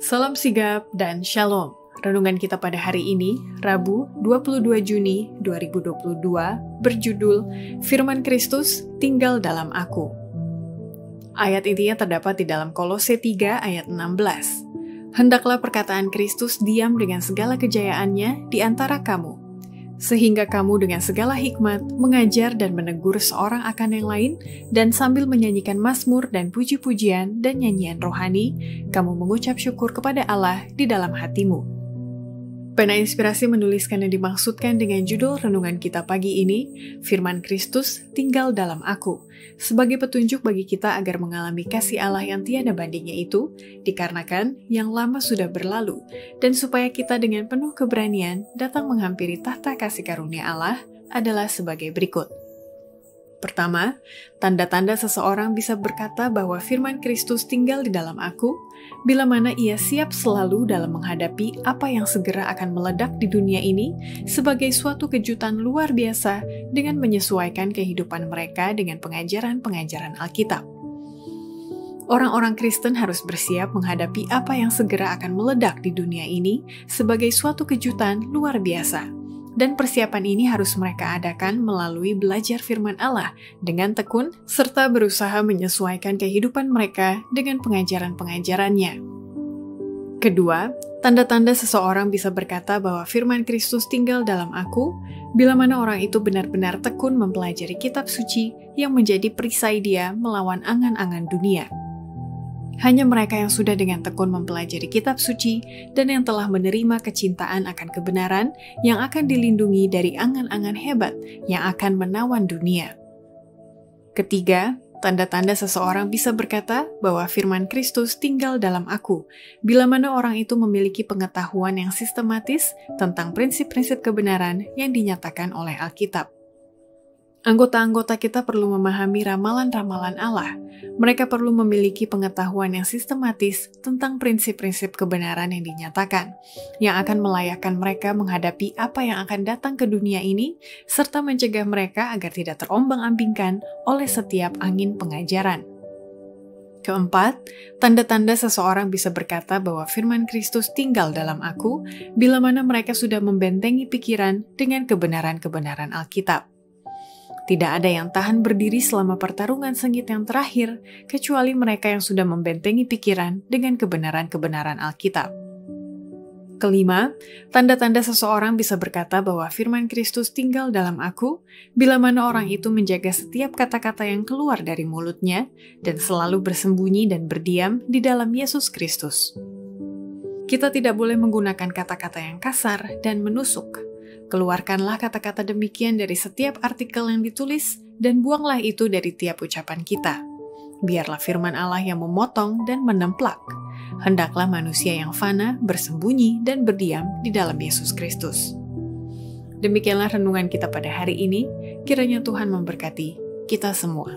Salam sigap dan shalom. Renungan kita pada hari ini, Rabu 22 Juni 2022, berjudul Firman Kristus tinggal dalam aku. Ayat intinya terdapat di dalam Kolose 3 ayat 16. Hendaklah perkataan Kristus diam dengan segala kejayaannya di antara kamu, sehingga kamu dengan segala hikmat mengajar dan menegur seorang akan yang lain, dan sambil menyanyikan mazmur dan puji-pujian dan nyanyian rohani, kamu mengucap syukur kepada Allah di dalam hatimu. Pena Inspirasi menuliskan yang dimaksudkan dengan judul renungan kita pagi ini, Firman Kristus tinggal dalam aku, sebagai petunjuk bagi kita agar mengalami kasih Allah yang tiada bandingnya itu, dikarenakan yang lama sudah berlalu, dan supaya kita dengan penuh keberanian datang menghampiri tahta kasih karunia Allah adalah sebagai berikut. Pertama, tanda-tanda seseorang bisa berkata bahwa firman Kristus tinggal di dalam aku, bila mana ia siap selalu dalam menghadapi apa yang segera akan meledak di dunia ini sebagai suatu kejutan luar biasa dengan menyesuaikan kehidupan mereka dengan pengajaran-pengajaran Alkitab. Orang-orang Kristen harus bersiap menghadapi apa yang segera akan meledak di dunia ini sebagai suatu kejutan luar biasa. Dan persiapan ini harus mereka adakan melalui belajar firman Allah dengan tekun, serta berusaha menyesuaikan kehidupan mereka dengan pengajaran-pengajarannya. Kedua, tanda-tanda seseorang bisa berkata bahwa firman Kristus tinggal dalam aku, bila mana orang itu benar-benar tekun mempelajari kitab suci yang menjadi perisai dia melawan angan-angan dunia. Hanya mereka yang sudah dengan tekun mempelajari kitab suci dan yang telah menerima kecintaan akan kebenaran yang akan dilindungi dari angan-angan hebat yang akan menawan dunia. Ketiga, tanda-tanda seseorang bisa berkata bahwa firman Kristus tinggal dalam aku, bila mana orang itu memiliki pengetahuan yang sistematis tentang prinsip-prinsip kebenaran yang dinyatakan oleh Alkitab. Anggota-anggota kita perlu memahami ramalan-ramalan Allah. Mereka perlu memiliki pengetahuan yang sistematis tentang prinsip-prinsip kebenaran yang dinyatakan, yang akan melayakkan mereka menghadapi apa yang akan datang ke dunia ini, serta mencegah mereka agar tidak terombang-ambingkan oleh setiap angin pengajaran. Keempat, tanda-tanda seseorang bisa berkata bahwa firman Kristus tinggal dalam aku, bila mana mereka sudah membentengi pikiran dengan kebenaran-kebenaran Alkitab. Tidak ada yang tahan berdiri selama pertarungan sengit yang terakhir, kecuali mereka yang sudah membentengi pikiran dengan kebenaran-kebenaran Alkitab. Kelima, tanda-tanda seseorang bisa berkata bahwa firman Kristus tinggal dalam aku, bila mana orang itu menjaga setiap kata-kata yang keluar dari mulutnya, dan selalu bersembunyi dan berdiam di dalam Yesus Kristus. Kita tidak boleh menggunakan kata-kata yang kasar dan menusuk. Keluarkanlah kata-kata demikian dari setiap artikel yang ditulis, dan buanglah itu dari tiap ucapan kita. Biarlah firman Allah yang memotong dan menemplak. Hendaklah manusia yang fana bersembunyi dan berdiam di dalam Yesus Kristus. Demikianlah renungan kita pada hari ini, kiranya Tuhan memberkati kita semua.